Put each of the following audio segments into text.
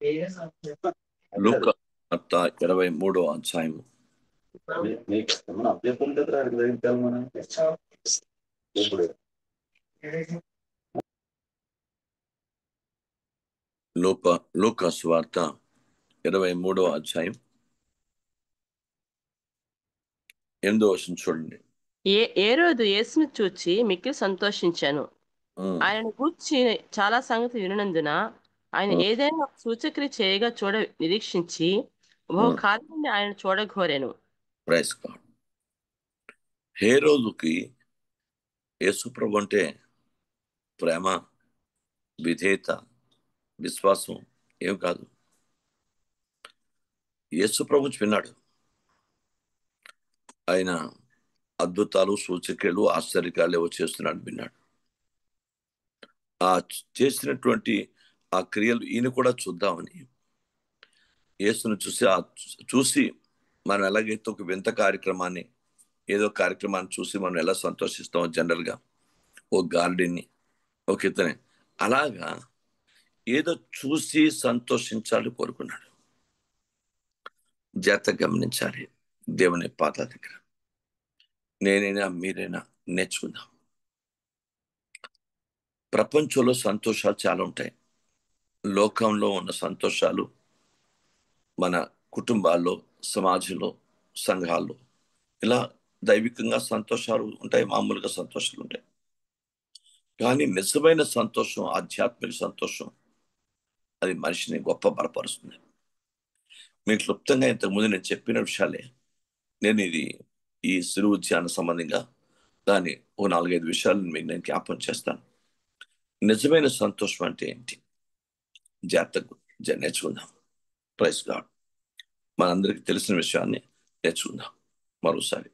లూకా వార్త 23వ అధ్యాయము. లూకా సువార్త 23వ అధ్యాయం 8వ వచనం చూడండి. హేరోదు యేసును చూచి మిక్కిలి సంతోషించాను. ఆయనను గూర్చి చాలా సంగతులు వినినందున ఆయన ఏదైనా ఒక సూచక్రియ చేయగా చూడ నిరీక్షించి బహుకాలం నుండి ఆయన చూడగోరెను. Praise God. హేరోదుకి యేసుప్రభు అంటే ప్రేమ, విధేయత, విశ్వాసం ఏం కాదు. యేసుప్రభు విన్నాడు. ఆయన అద్భుతాలు, సూచక్రియలు, ఆశ్చర్యకాలు ఏవో చేస్తున్నాడు విన్నాడు. ఆ చేసినటువంటి ఆ క్రియలు ఈయన కూడా చూద్దామని యేసును చూసి మనం ఎలాగైతే ఒక వింత కార్యక్రమాన్ని, ఏదో కార్యక్రమాన్ని చూసి మనం ఎలా సంతోషిస్తామో జనరల్గా, ఓ గార్డెన్ని, ఒక ఇతనే అలాగా ఏదో చూసి సంతోషించాలి కోరుకున్నాడు. జాగ్రత్తగా గమనించాలి. దేవుని పాదాల దగ్గర నేనైనా మీరైనా నేర్చుకుందాం. ప్రపంచంలో సంతోషాలు చాలా ఉంటాయి. లోకంలో ఉన్న సంతోషాలు మన కుటుంబాల్లో, సమాజంలో, సంఘాల్లో ఇలా దైవికంగా సంతోషాలు ఉంటాయి, మామూలుగా సంతోషాలు ఉంటాయి. కానీ నిజమైన సంతోషం, ఆధ్యాత్మిక సంతోషం, అది మనిషిని గొప్ప బలపరుస్తుంది. మీకు క్లుప్తంగా ఇంతకుముందు నేను చెప్పిన విషయాలే నేను ఈ సులువు ధ్యాన సంబంధంగా దాన్ని ఓ 4-5 విషయాలను మీకు నేను జ్ఞాపకం చేస్తాను. నిజమైన సంతోషం అంటే ఏంటి జాగ్రత్తగా నేర్చుకుందాం. Praise God. మనందరికీ తెలిసిన విషయాన్ని నేర్చుకుందాం మరోసారి.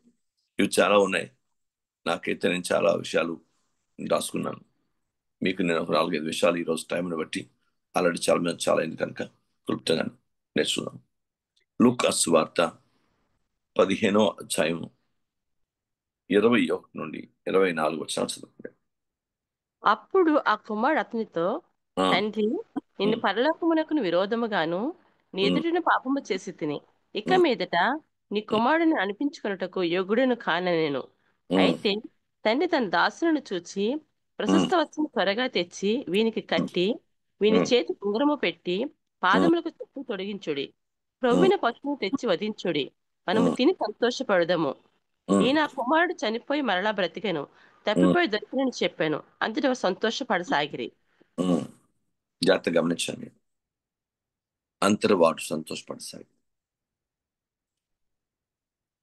ఇవి చాలా ఉన్నాయి. నాకైతే నేను చాలా విషయాలు రాసుకున్నాను. మీకు నేను ఒక 4-5 విషయాలు ఈరోజు టైంని బట్టి ఆల్రెడీ చాలా అయింది కనుక క్లుప్తంగా నేర్చుకుందాం. లూకా సువార్త 15వ అధ్యాయం 21 నుండి 24 వచనాలు చదువుకుంటాం. అప్పుడు ఆ కుమారుడు అతనితో, తండ్రి, నిన్ను పరలోకమునకు విరోధముగాను నీ ఎదుటిన పాపము చేసి తిని, ఇక మీదట నీ కుమారుడిని అనిపించుకున్నటకు యోగ్యుడను కాననెను. అయితే తండ్రి తన దాసులను చూచి ప్రశస్త వస్త్రము త్వరగా తెచ్చి వీనికి కట్టి వీని చేతి ఉంగరము పెట్టి పాదములకు చెప్పు తొడిగించుడి. ప్రవ్విన పశువును తెచ్చి వధించుడి, మనము తిని సంతోషపడదము. ఈయన కుమారుడు చనిపోయి మరలా బ్రతికెను, తప్పిపోయి దొరికినని చెప్పాను. అంతటా సంతోషపడసాగిరి. జాగ్రత్త గమనించండి. అంతర్వాడు సంతోషపడసాగి.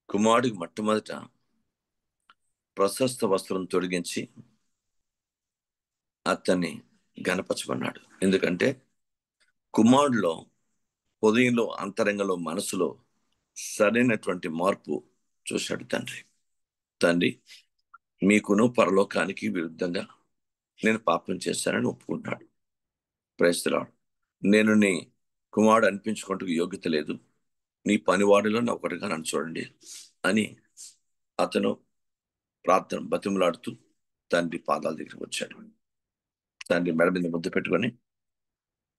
కుమారుడికి మొట్టమొదట ప్రశస్త వస్త్రం తొడిగించి అతన్ని గణపరచమన్నాడు. ఎందుకంటే కుమారుడిలో, హృదయంలో, అంతరంగంలో, మనసులో సరైనటువంటి మార్పు చూశాడు తండ్రి మీకును పరలోకానికి విరుద్ధంగా నేను పాపం చేశానని ఒప్పుకుంటాడు. ప్రైస్తలాడు. నేను నీ కుమారుడు అనిపించుకుంటూ యోగ్యత లేదు, నీ పనివాడిలో నా ఒకటిగా నన్ను చూడండి అని అతను ప్రార్థన బతిమలాడుతూ తండ్రి పాదాల దగ్గరికి వచ్చాడు. తండ్రి మెడ మీద ముద్దు పెట్టుకొని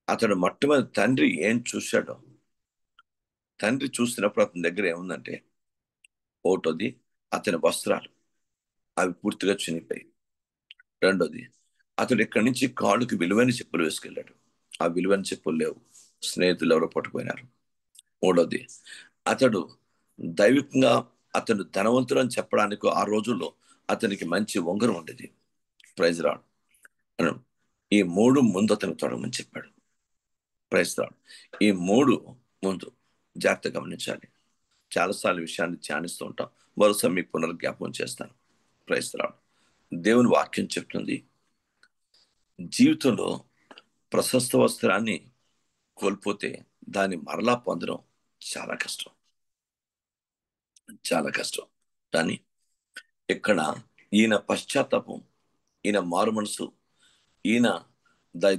అతడు మొట్టమొదటి తండ్రి ఏం చూశాడో, తండ్రి చూసినప్పుడు అతని దగ్గర ఏముందంటే, ఒకటోది అతని వస్త్రాలు అవి పూర్తిగా చినిపోయి, రెండోది అతడు ఇక్కడి నుంచి కాళ్ళకి విలువైన చెప్పులు వేసుకెళ్ళాడు, ఆ విలువైన చెప్పులు లేవు, స్నేహితులు ఎవరో పట్టుకుపోయినారు. మూడోది అతడు దైవికంగా అతడు ధనవంతుడు అని చెప్పడానికి ఆ రోజుల్లో అతనికి మంచి ఉంగరం ఉండేది. ప్రైజ్ రాడు. ఈ 3 ముందు అతను తొడగమని చెప్పాడు. ప్రైజ్ రాడు. ఈ 3 ముందు జాగ్రత్త గమనించాలి. చాలాసార్లు విషయాన్ని ధ్యానిస్తూ ఉంటాం, మరోసారి మీకు పునర్జ్ఞాపకం చేస్తాను. ప్రైజ్ రాడు. దేవుని వాక్యం చెప్తుంది, జీవితంలో ప్రశస్త వస్త్రాన్ని కోల్పోతే దాన్ని మరలా పొందడం చాలా కష్టం, చాలా కష్టం. కానీ ఇక్కడ ఈయన పశ్చాత్తాపం, ఈయన మారు మనసు, ఈయన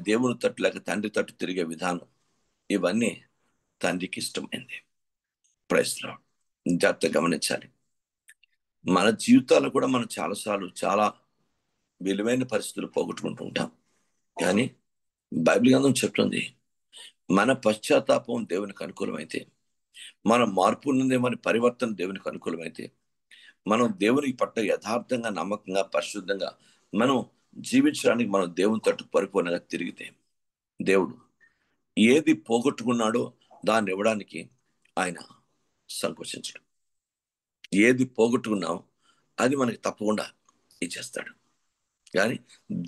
దేవుని తట్టు లేక తండ్రి తట్టు తిరిగే విధానం, ఇవన్నీ తండ్రికి ఇష్టమైంది. Praise Lord. జాగ్రత్త గమనించాలి. మన జీవితాల్లో కూడా మనం చాలాసార్లు చాలా విలువైన పరిస్థితులు పోగొట్టుకుంటూ ఉంటాం. కానీ బైబిల్ గ్రంథం చెప్తుంది, మన పశ్చాత్తాపం దేవునికి అనుకూలమైతే, మన మార్పు నుండి మన పరివర్తన దేవునికి అనుకూలమైతే, మనం దేవునికి పట్ల యథార్థంగా, నమ్మకంగా, పరిశుద్ధంగా మనం జీవించడానికి మనం దేవుని తట్టు పరిపూర్ణంగా తిరిగితే, దేవుడు ఏది పోగొట్టుకున్నాడో దాన్ని ఇవ్వడానికి ఆయన సంకోచించడు. ఏది పోగొట్టుకున్నామో అది మనకి తప్పకుండా ఇచ్చేస్తాడు. కానీ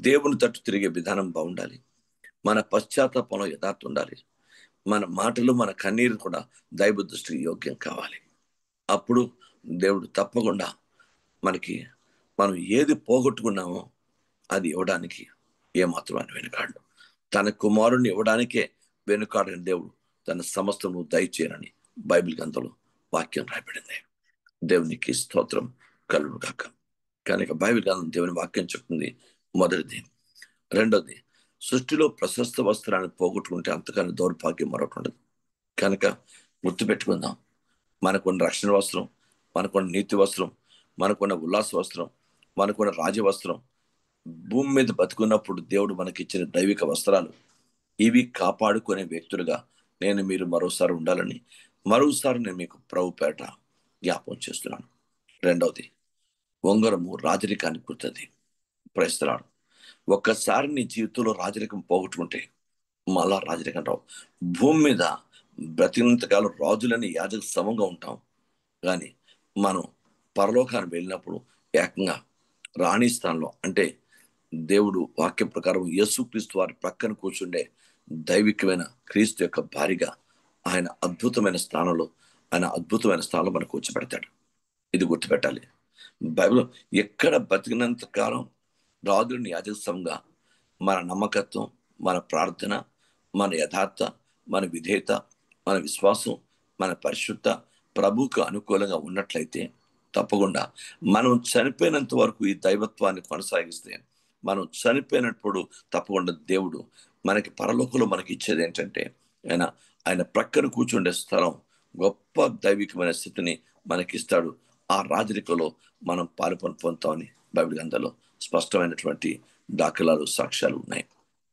దేవుని తట్టు తిరిగే విధానం బాగుండాలి. మన పశ్చాత్తాపంలో యథార్థం ఉండాలి. మన మాటలు, మన కన్నీరు కూడా దైవ దృష్టికి యోగ్యం కావాలి. అప్పుడు దేవుడు తప్పకుండా మనకి మనం ఏది పోగొట్టుకున్నామో అది ఇవ్వడానికి ఏమాత్రం అని వెనుకాడు. తన కుమారుణ్ణి ఇవ్వడానికే వెనుకాడని దేవుడు తన సమస్తము దయచేయనని బైబిల్ గ్రంథంలో వాక్యం రాయబడింది. దేవునికి స్తోత్రం కలుగును గాక. కనుక బైబిల్ గ్రంథం దేవుని వాక్యం చెప్తుంది. మొదటిది. రెండోది, సృష్టిలో ప్రశస్త వస్త్రాన్ని పోగొట్టుకుంటే అంతకన్నా దౌర్భాగ్యం మరొకటి ఉండదు. కనుక గుర్తుపెట్టుకుందాం, మనకున్న రక్షణ వస్త్రం, మనకున్న నీతి వస్త్రం, మనకున్న ఉల్లాస వస్త్రం, మనకున్న రాజవస్త్రం, భూమి మీద బతుకున్నప్పుడు దేవుడు మనకిచ్చిన దైవిక వస్త్రాలు, ఇవి కాపాడుకునే వ్యక్తులుగా మీరు మరోసారి ఉండాలని మరోసారి నేను మీకు ప్రభుపేట జ్ఞాపకం చేస్తున్నాను. రెండవది, ఉంగరము రాజరికానికి గుర్తుంది. ప్రయత్నాలు ఒక్కసారి నీ జీవితంలో రాజరికం పోగొట్టుకుంటే మళ్ళా రాజరికం రావు. భూమి మీద బ్రతికినంతకాలం రాజులని యాజక సమంగా ఉంటాం. కానీ మనం పరలోకాన్ని వెళ్ళినప్పుడు ఏకంగా రాణి స్థానంలో, అంటే దేవుడు వాక్య ప్రకారం యేసుక్రీస్తు వారి ప్రక్కన కూర్చుండే దైవికమైన క్రీస్తు యొక్క భారీగా ఆయన అద్భుతమైన స్థానంలో మనకు కూర్చోబెడతాడు. ఇది గుర్తుపెట్టాలి. బైబిల్ ఎక్కడ బతికినంత కాలం రాజుని యాజకసంగా మన నమ్మకత్వం, మన ప్రార్థన, మన యథార్థ, మన విధేయత, మన విశ్వాసం, మన పరిశుద్ధ ప్రభువుకు అనుకూలంగా ఉన్నట్లయితే తప్పకుండా మనం చనిపోయినంత వరకు ఈ దైవత్వాన్ని కొనసాగిస్తే, మనం చనిపోయినప్పుడు తప్పకుండా దేవుడు మనకి పరలోకంలో మనకి ఇచ్చేది ఏంటంటే ఆయన ప్రక్కన కూర్చుండే స్థలం, గొప్ప దైవికమైన స్థితిని మనకిస్తాడు. ఆ రాజరికలో మనం పొందుతామని బైబిల్ గ్రంథంలో స్పష్టమైనటువంటి దాఖలాలు, సాక్ష్యాలు ఉన్నాయి.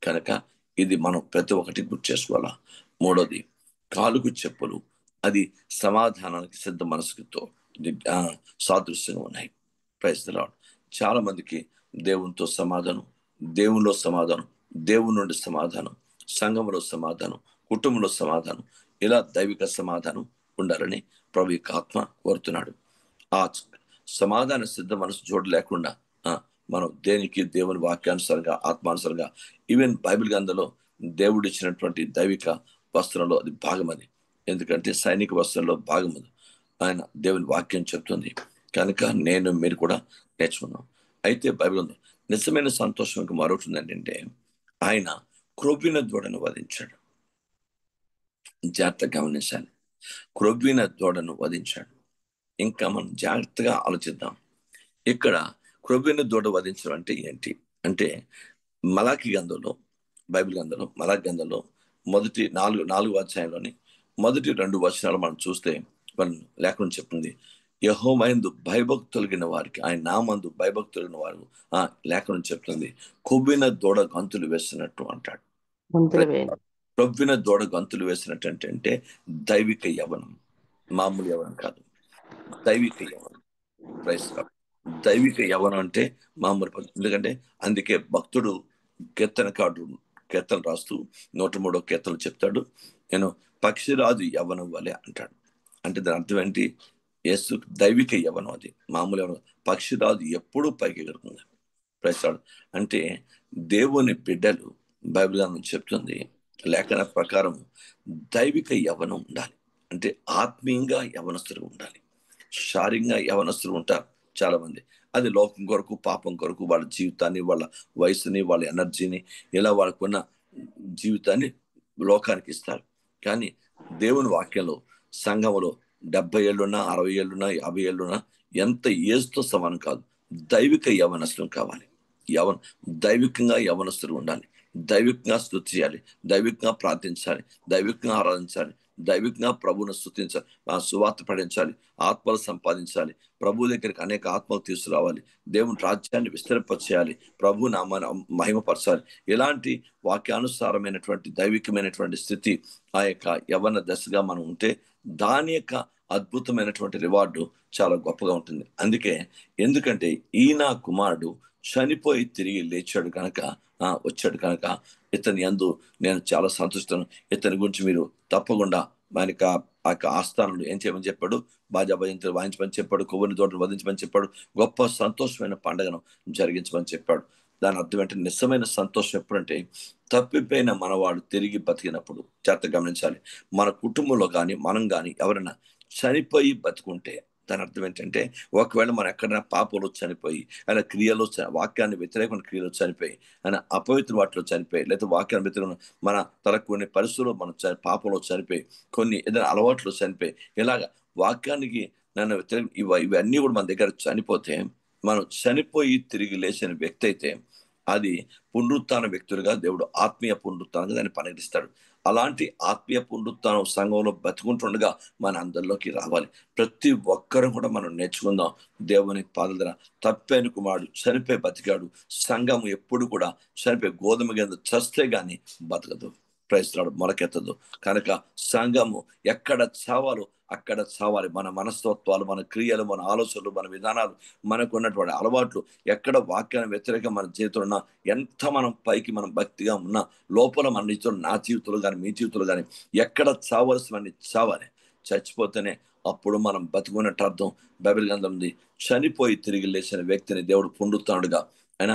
కనుక ఇది మనం ప్రతి ఒక్కటి గుర్తు చేసుకోవాలా. మూడోది, కాలుకు చెప్పులు, అది సమాధానానికి సిద్ధ మనసుతో సాదృశ్యంగా ఉన్నాయి. Praise the Lord. చాలా మందికి దేవునితో సమాధానం, దేవునిలో సమాధానం, దేవుని నుండి సమాధానం, సంఘంలో సమాధానం, కుటుంబంలో సమాధానం, ఇలా దైవిక సమాధానం ఉండాలని ప్రభు యొక్క ఆత్మ కోరుతున్నాడు. ఆ సమాధాన సిద్ధ మనసు జోడు లేకుండా మనం దేనికి దేవుని వాక్యానుసారంగా, ఆత్మానుసారంగా, ఈవెన్ బైబిల్ గ్రంథంలో దేవుడు ఇచ్చినటువంటి దైవిక వస్త్రంలో అది భాగం. అది ఎందుకంటే సైనిక వస్త్రంలో భాగం అది ఆయన దేవుని వాక్యం చెప్తుంది. కనుక మీరు కూడా నేర్చుకున్నాం. అయితే బైబిల్ గ్రంథం నిజమైన సంతోషం ఇంకా మరొకటి ఏంటంటే, ఆయన క్రొవ్విన దూడను వధించాడు. జాగ్రత్తగా గమనించాలి. క్రొవ్విన దూడను వధించాడు. ఇంకా మనం జాగ్రత్తగా ఆలోచిద్దాం. ఇక్కడ క్రొవ్విన దూడ వధించడం అంటే ఏంటి అంటే, మలాకి గ్రంథంలో, బైబిల్ గ్రంథంలో, మలాకి గ్రంథంలో మొదటి 4 అధ్యాయంలోని మొదటి 2 వచనాలు మనం చూస్తే మనం లేఖనం చెప్తుంది, యెహోవాయందు భయభక్తులగిన వారికి, ఆయన నామందు భయభక్తులగిన వారు లేఖనం చెప్తుంది, కొవ్విన దూడ గంతులు వేసినట్టు అంటాడు. కొవ్విన దూడ గంతులు వేసినట్టు అంటే దైవిక యవనం, మామూలు యవనం కాదు, దైవిక యవనం. దైవిక యవనం అంటే మామూలు. ఎందుకంటే అందుకే భక్తుడు కీర్తన రాస్తూ 103వ కీర్తనలు చెప్తాడు, నేను పక్షిరాజు యవనం వలె అంటాడు. అంటే దాని అర్థం ఏంటి? యేసు దైవిక యవనం, అది మామూలు యవనం. పక్షిరాజు ఎప్పుడూ పైకి ఎగురుతుంది. ప్రసాడు అంటే దేవుని బిడ్డలు, బైబిల్ గ్రంథం చెప్తుంది, లేఖన ప్రకారం దైవిక యవనం ఉండాలి. అంటే ఆత్మీయంగా యవనస్తులు ఉండాలి. శారీరంగా యవనస్తులు ఉంటారు చాలా మంది. అది లోకం కొరకు, పాపం కొరకు వాళ్ళ జీవితాన్ని, వాళ్ళ వయసుని, వాళ్ళ ఎనర్జీని, ఇలా వాళ్ళకున్న జీవితాన్ని లోకానికి ఇస్తారు. కానీ దేవుని వాక్యంలో సంఘంలో 70 ఏళ్ళున్నా, 60 ఏళ్ళున్నా, 50 ఏళ్ళున్నా, ఎంత ఏజ్తో సమానం కాదు. దైవిక యవనస్తులు కావాలి. దైవికంగా యవనస్తులు ఉండాలి. దైవికంగా స్తుతి చేయాలి, దైవికంగా ప్రార్థించాలి, దైవికంగా ఆరాధించాలి, దైవికంగా ప్రభువును స్తుతించాలి, సువార్త పఠించాలి, ఆత్మలు సంపాదించాలి, ప్రభు దగ్గరికి అనేక ఆత్మలు తీసుకురావాలి, దేవుని రాజ్యాన్ని విస్తరింపచేయాలి, ప్రభు నామాన్ని మహిమపరచాలి. ఇలాంటి వాక్యానుసారమైనటువంటి దైవికమైనటువంటి స్థితి ఆ యొక్క యవ్వన దశగా మనం ఉంటే దాని యొక్క అద్భుతమైనటువంటి రివార్డు చాలా గొప్పగా ఉంటుంది. ఎందుకంటే ఈయన కుమారుడు చనిపోయి తిరిగి లేచాడు కనుక, వచ్చాడు కనుక ఇతని యందు నేను చాలా సంతోషిస్తాను. ఇతని గురించి మీరు తప్పకుండా మనకి ఆ ఆస్థానంలో ఏం చేయమని చెప్పాడు, బాజా భజంతులు వాయించమని చెప్పాడు, కొవ్వుని తోటలు వధించమని చెప్పాడు, గొప్ప సంతోషమైన పండుగను జరిగించమని చెప్పాడు. దాని అర్థం ఏంటంటే నిజమైన సంతోషం ఎప్పుడంటే తప్పిపోయిన మనవాడు తిరిగి బతికినప్పుడు. జాగ్రత్త గమనించాలి, మన కుటుంబంలో కానీ మనం కానీ ఎవరైనా చనిపోయి బతుకుంటే దాని అర్థం ఏంటంటే ఒకవేళ మనం ఎక్కడైనా పాపంలో చనిపోయి, ఆయన క్రియలో వాక్యాన్ని వ్యతిరేకమైన క్రియలో చనిపోయి, ఆయన అపవిత్ర వాటిలో చనిపోయి, లేదా వాక్యాన్ని వ్యతిరేక మన తల కొన్ని పరిస్థితుల్లో మనం పాపంలో చనిపోయి, కొన్ని ఏదైనా అలవాట్లు చనిపోయి, ఇలాగ వాక్యానికి నన్ను వ్యతిరేక ఇవన్నీ కూడా మన దగ్గర చనిపోతే, మనం చనిపోయి తిరిగి లేచిన వ్యక్తి అయితే అది పునరుత్థాన వ్యక్తులుగా దేవుడు ఆత్మీయ పునరుత్థానంగా దాన్ని పరిగణిస్తాడు. అలాంటి ఆత్మీయ పునరుత్థానం సంఘంలో బతుకుంటుండగా మన అందరిలోకి రావాలి. ప్రతి ఒక్కరూ కూడా మనం నేర్చుకుందాం దేవుని పాదల దగ్గర. తప్పైన కుమారుడు చనిపోయి బతికాడు, సంఘం ఎప్పుడు కూడా చనిపోయి గోధుమ కింద చస్తే గాని బతకదు, ప్రయత్నాడు మొలకెత్తదు. కనుక సంఘము ఎక్కడ చావాలో అక్కడ చావాలి. మన మనస్తత్వాలు, మన క్రియలు, మన ఆలోచనలు, మన విధానాలు, మనకు ఉన్నటువంటి అలవాట్లు ఎక్కడ వాక్యాన్ని వ్యతిరేకంగా మన జీవితంలో ఉన్నా, ఎంత మనం పైకి మనం భక్తిగా ఉన్నా, లోపల మన జీవితంలో, నా జీవితంలో కానీ మీ జీవితంలో కానీ ఎక్కడ చావాల్సినవన్నీ చావాలి. చచ్చిపోతేనే అప్పుడు మనం బతుకున్నట్టు అర్థం. బైబిల్ గ్రంథం ఉంది, చనిపోయి తిరిగి లేచిన వ్యక్తిని దేవుడు పునరుత్థానుడుగా ఆయన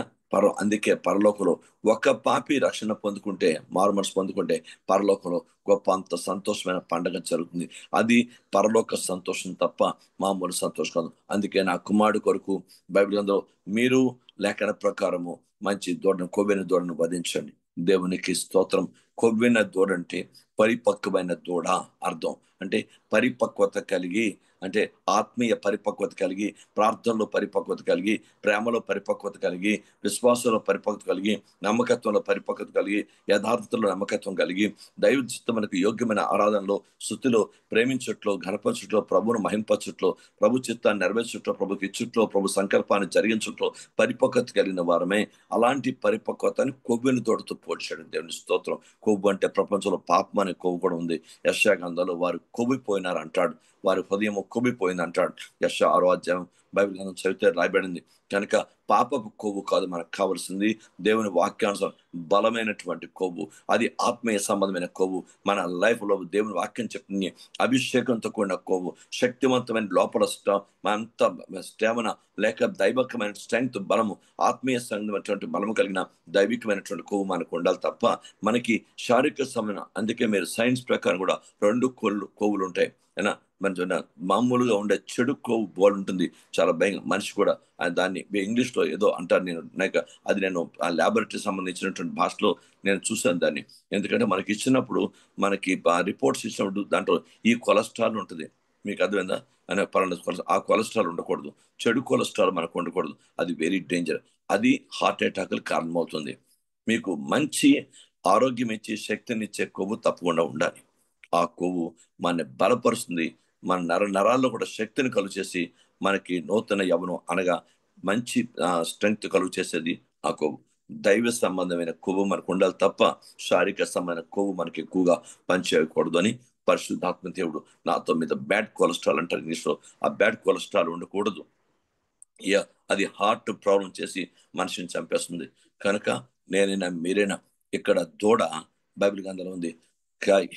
అందుకే పరలోకంలో ఒక పాపి రక్షణ పొందుకుంటే, మారు మనసు పొందుకుంటే పరలోకంలో గొప్ప అంత సంతోషమైన పండుగ జరుగుతుంది. అది పరలోక సంతోషం తప్ప మామూలు సంతోషం కాదు. అందుకే నా కుమారుడు కొరకు బైబిల్ గ్రంథంలో మీరు లేఖన ప్రకారము మంచి దూడను, కొవ్విన దూడను వధించండి. దేవునికి స్తోత్రం. కొవ్విన దూడ అంటే పరిపక్వమైన దూడ అర్థం. అంటే పరిపక్వత కలిగి, అంటే ఆత్మీయ పరిపక్వత కలిగి, ప్రార్థనలో పరిపక్వత కలిగి, ప్రేమలో పరిపక్వత కలిగి, విశ్వాసంలో పరిపక్వత కలిగి, నమ్మకత్వంలో పరిపక్వత కలిగి, యథార్థతలో నమ్మకత్వం కలిగి, దైవ చిత్తమునకు యోగ్యమైన ఆరాధనలో, స్తుతిలో, ప్రేమించుట్లో, ఘనపరచుట్లో, ప్రభువును మహింపరచుట్లో, ప్రభు చిత్తాన్ని నెరవేర్చుట్లో, ప్రభుకి ఇచ్చుట్లో, ప్రభు సంకల్పాన్ని జరిగించుట్లో పరిపక్వత కలిగిన వారమే. అలాంటి పరిపక్వతని కొవ్విన తోడుతో పోల్చాడు. దేవుని స్తోత్రం. కొవ్వు అంటే ప్రపంచంలో పాపం అనే కొవ్వు కూడా ఉంది. యెషయా గ్రంథంలో వారు కొవ్విపోయినారు అంటాడు, వారి హృదయం కొవ్విపోయింది అంటాడు. యెషయా 6వ అధ్యాయం బైబిల్ గ్రంథం చదివితే రాయబడింది. కనుక పాపపు కొవ్వు కాదు మనకు కావాల్సింది, దేవుని వాక్యానుసారం బలమైనటువంటి కొవ్వు. అది ఆత్మీయ సంబంధమైన కొవ్వు. మన లైఫ్లో దేవుని వాక్యం చెప్తుంది, అభిషేకంతో కూడిన కొవ్వు, శక్తివంతమైన లోపల అంత స్టామినా లేక దైవికమైన స్ట్రెంగ్త్, బలము, ఆత్మీయ సంబంధమైనటువంటి బలము కలిగిన దైవికమైనటువంటి కొవ్వు మనకు ఉండాలి తప్ప మనకి శారీరక సంబంధం. అందుకే మీరు సైన్స్ ప్రకారం కూడా 2 కొవ్వులు ఉంటాయి. అయినా మన మామూలుగా ఉండే చెడు కొవ్వు బోల్ ఉంటుంది, చాలా భయంగా. మనిషి కూడా దాన్ని ఇంగ్లీష్లో ఏదో అంటారు, నేను ఆ ల్యాబొరేటరీ సంబంధించినటువంటి భాషలో నేను చూశాను దాన్ని. ఎందుకంటే మనకి ఇచ్చినప్పుడు, మనకి రిపోర్ట్స్ ఇచ్చినప్పుడు దాంట్లో ఈ కొలెస్ట్రాల్ ఉంటుంది, మీకు అర్థమైందా అనే పలానా ఆ కొలెస్ట్రాల్ ఉండకూడదు, చెడు కొలెస్ట్రాల్ మనకు ఉండకూడదు. అది వెరీ డేంజర్. అది హార్ట్ అటాక్లు కారణమవుతుంది. మీకు మంచి ఆరోగ్యం ఇచ్చే, శక్తినిచ్చే కొవ్వు తప్పకుండా ఉండాలి. ఆ కొవ్వు మన బలపరుస్తుంది, మన నరాల్లో కూడా శక్తిని కలుగు చేసి మనకి నూతన యవ్వనం అనగా మంచి స్ట్రెంగ్త్ కలుగు చేసేది ఆ కొవ్వు. దైవ సంబంధమైన కొవ్వు మనకు ఉండాలి తప్ప శారీరక సంబంధమైన కొవ్వు మనకి ఎక్కువగా పనిచేయకూడదు అని పరిశుద్ధాత్మ దేవుడు నాతో మీద బ్యాడ్ కొలెస్ట్రాల్ అంటారు ఇంగ్లీష్లో, ఆ బ్యాడ్ కొలెస్ట్రాల్ ఉండకూడదు. అది హార్ట్ ప్రాబ్లం చేసి మనిషిని చంపేస్తుంది. కనుక నేనైనా మీరైనా ఇక్కడ దూడ బైబిల్ గ్రంథంలో ఉంది,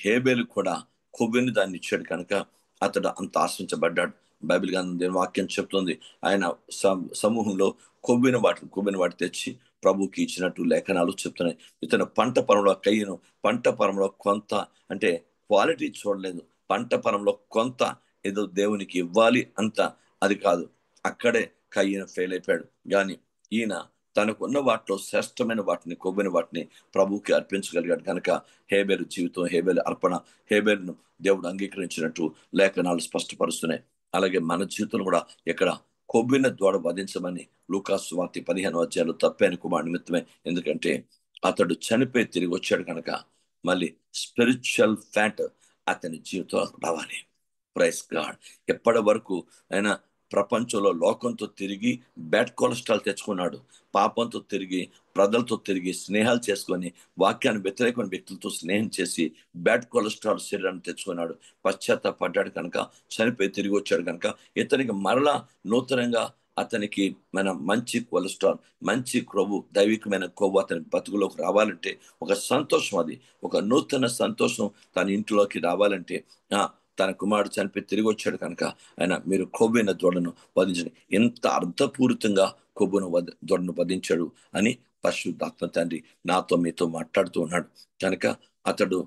హేబేలు కూడా కొవ్విని దాన్ని ఇచ్చాడు కనుక అతడు అంత ఆశించబడ్డాడు. బైబిల్ గ్రంథం దేని వాక్యం చెప్తుంది, ఆయన సమూహంలో కొవ్విన వాటి తెచ్చి ప్రభుకి ఇచ్చినట్టు లేఖనాలు చెప్తున్నాయి. ఇతను పంట పొలంలో కయ్యను, పంట పొలంలో కొంత, అంటే క్వాలిటీ చూడలేదు, పంట పొలంలో కొంత ఏదో దేవునికి ఇవ్వాలి అంత, అది కాదు, అక్కడే కయ్యను ఫెయిల్ అయిపోయాడు. కానీ ఈయన తనకున్న వాటిలో శ్రేష్టమైన వాటిని, కొవ్విన వాటిని ప్రభువుకి అర్పించగలిగాడు కనుక హేబేలు జీవితం, హేబేలు అర్పణ, హేబేలును దేవుడు అంగీకరించినట్టు లేఖనాలు స్పష్టపరుస్తున్నాయి. అలాగే మన జీవితంలో కూడా ఇక్కడ కొవ్విన దూడ వధించమని లూకాసు సువార్త 15వ అధ్యాయంలో తప్పైన కుమారుడు నిమిత్తమే. ఎందుకంటే అతడు చనిపోయి తిరిగి వచ్చాడు కనుక మళ్ళీ స్పిరిచువల్ ఫ్యాట్, అతని జీవితంలో రావాలి. Praise God. ఎప్పటి వరకు ఆయన ప్రపంచంలో లోకంతో తిరిగి బ్యాడ్ కొలెస్ట్రాల్ తెచ్చుకున్నాడు, పాపంతో తిరిగి ప్రజలతో తిరిగి స్నేహాలు చేసుకొని వాక్యాన్ని వ్యతిరేకమైన వ్యక్తులతో స్నేహం చేసి బ్యాడ్ కొలెస్ట్రాల్ శరీరాన్ని తెచ్చుకున్నాడు. పశ్చాత్తాపడ్డాడు కనుక చనిపోయి తిరిగి వచ్చాడు కనుక ఇతనికి మరలా నూతనంగా అతనికి మన మంచి కొలెస్ట్రాల్, మంచి క్రొవ్వు, దైవికమైన కొవ్వు అతని బతుకులోకి రావాలంటే ఒక సంతోషం, అది ఒక నూతన సంతోషం తన ఇంట్లోకి రావాలంటే తన కుమారుడు చనిపోయి తిరిగి వచ్చాడు కనుక ఆయన మీరు కొవ్వైన దూడను వధించండి. ఎంత అర్థపూరితంగా కొవ్వును దూడను వధించాడు అని పరిశుద్ధాత్మ తండ్రి నాతో మీతో మాట్లాడుతూ ఉన్నాడు కనుక అతడు